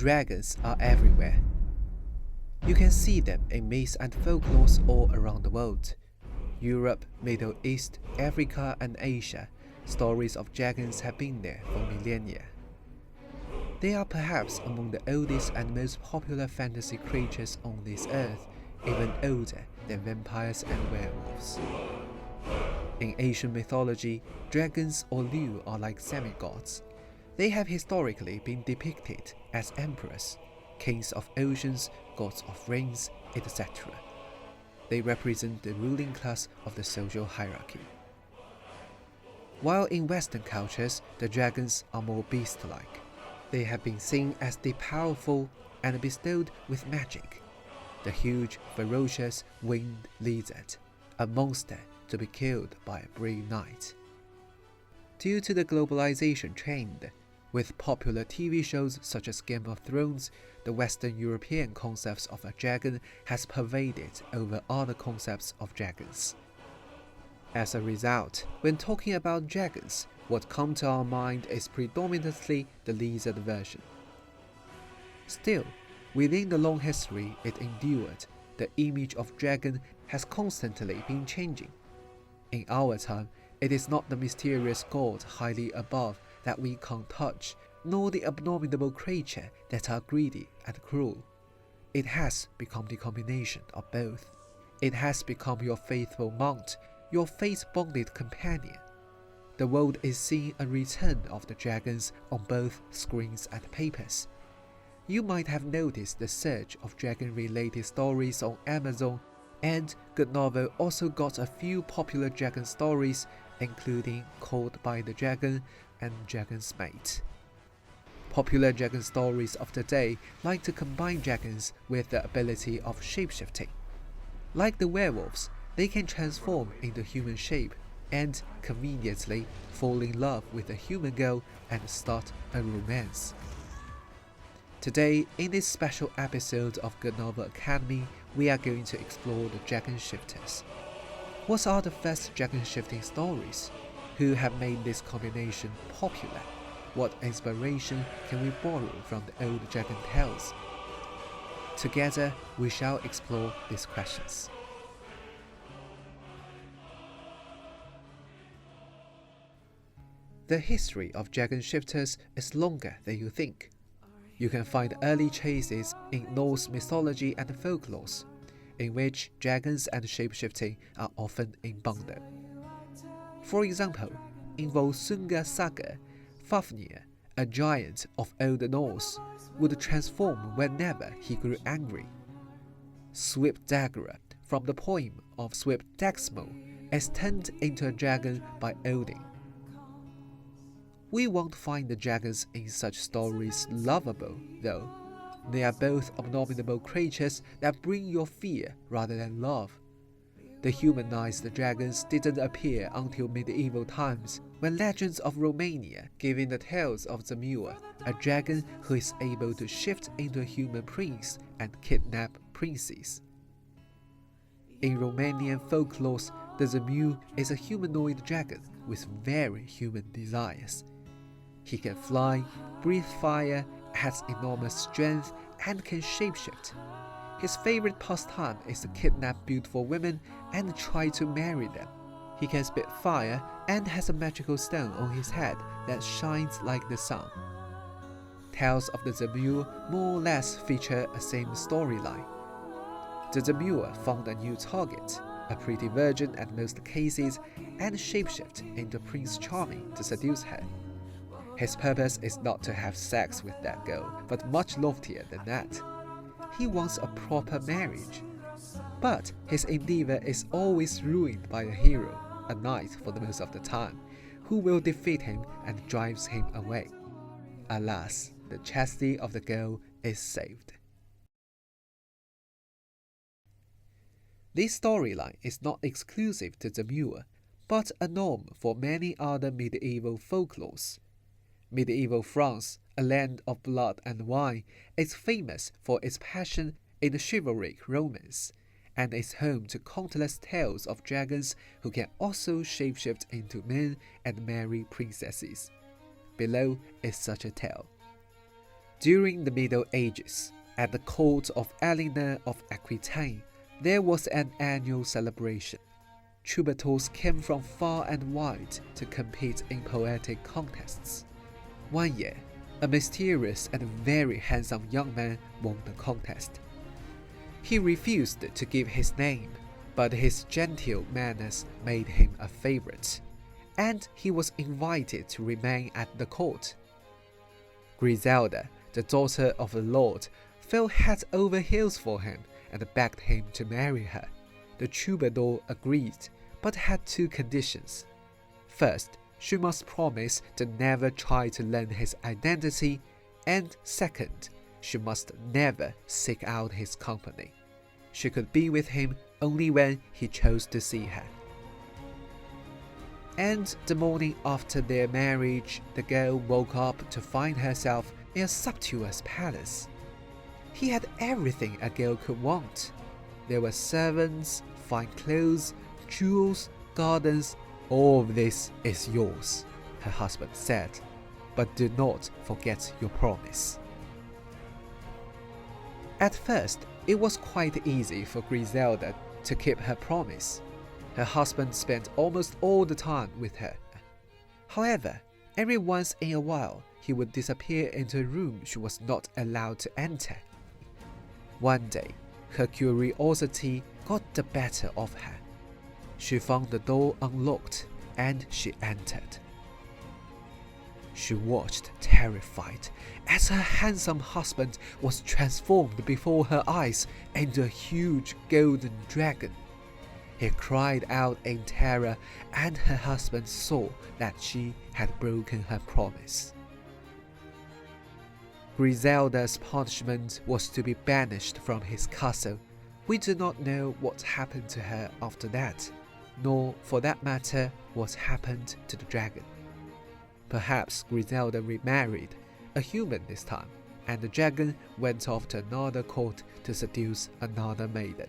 Dragons are everywhere. You can see them in myths and folklores all around the world. Europe, Middle East, Africa and Asia, stories of dragons have been there for millennia. They are perhaps among the oldest and most popular fantasy creatures on this earth, even older than vampires and werewolves. In Asian mythology, dragons or Liu are like semi-gods. They have historically been depicted as emperors, kings of oceans, gods of rains, etc. They represent the ruling class of the social hierarchy. While in Western cultures, the dragons are more beast-like. They have been seen as the powerful and bestowed with magic, the huge, ferocious winged lizard, a monster to be killed by a brave knight. Due to the globalization trend, with popular TV shows such as Game of Thrones, the Western European concepts of a dragon has pervaded over other concepts of dragons. As a result, when talking about dragons, what comes to our mind is predominantly the lizard version. Still, within the long history it endured, the image of dragon has constantly been changing. In our time, it is not the mysterious god highly above that we can't touch, nor the abominable creature that are greedy and cruel. It has become the combination of both. It has become your faithful mount, your fate-bonded companion. The world is seeing a return of the dragons on both screens and papers. You might have noticed the surge of dragon-related stories on Amazon, and GoodNovel also got a few popular dragon stories, including Called by the Dragon and Dragon's Mate. Popular dragon stories of today like to combine dragons with the ability of shapeshifting. Like the werewolves, they can transform into human shape and conveniently fall in love with a human girl and start a romance. Today, in this special episode of GoodNovel Academy, we are going to explore the Dragonshifters. What are the first dragon-shifting stories? Who have made this combination popular? What inspiration can we borrow from the old dragon tales? Together, we shall explore these questions. The history of dragonshifters is longer than you think. You can find early traces in Norse mythology and folklores, in which dragons and shapeshifting are often in bundle. For example, in Volsunga Saga, Fafnir, a giant of Old Norse, would transform whenever he grew angry. Svipdagra, from the poem of Svipdagsmo, is turned into a dragon by Odin. We won't find the dragons in such stories lovable, though. They are both abominable creatures that bring your fear rather than love. The humanized dragons didn't appear until medieval times, when legends of Romania gave in the tales of Zamur, a dragon who is able to shift into a human prince and kidnap princes. In Romanian folklores, the Zamur is a humanoid dragon with very human desires. He can fly, breathe fire, has enormous strength, and can shapeshift. His favorite pastime is to kidnap beautiful women and try to marry them. He can spit fire and has a magical stone on his head that shines like the sun. Tales of the Zamur more or less feature a same storyline. The Zamur found a new target, a pretty virgin at most cases, and shapeshift into Prince Charming to seduce her. His purpose is not to have sex with that girl, but much loftier than that. He wants a proper marriage. But his endeavor is always ruined by a hero, a knight for the most of the time, who will defeat him and drives him away. Alas, the chastity of the girl is saved. This storyline is not exclusive to Zamur, but a norm for many other medieval folklores. Medieval France, a land of blood and wine, is famous for its passion in chivalric romance, and is home to countless tales of dragons who can also shapeshift into men and marry princesses. Below is such a tale. During the Middle Ages, at the court of Eleanor of Aquitaine, there was an annual celebration. Troubadours came from far and wide to compete in poetic contests. One year, a mysterious and very handsome young man won the contest. He refused to give his name, but his genteel manners made him a favorite, and he was invited to remain at the court. Griselda, the daughter of the lord, fell head over heels for him and begged him to marry her. The troubadour agreed, but had two conditions. First, she must promise to never try to learn his identity, and second, she must never seek out his company. She could be with him only when he chose to see her. And the morning after their marriage, the girl woke up to find herself in a sumptuous palace. He had everything a girl could want. There were servants, fine clothes, jewels, gardens. All of this is yours, her husband said, but do not forget your promise. At first, it was quite easy for Griselda to keep her promise. Her husband spent almost all the time with her. However, every once in a while, he would disappear into a room she was not allowed to enter. One day, her curiosity got the better of her. She found the door unlocked and she entered. She watched terrified as her handsome husband was transformed before her eyes into a huge golden dragon. He cried out in terror, and her husband saw that she had broken her promise. Griselda's punishment was to be banished from his castle. We do not know what happened to her after that, nor, for that matter, what happened to the dragon. Perhaps Griselda remarried, a human this time, and the dragon went off to another court to seduce another maiden.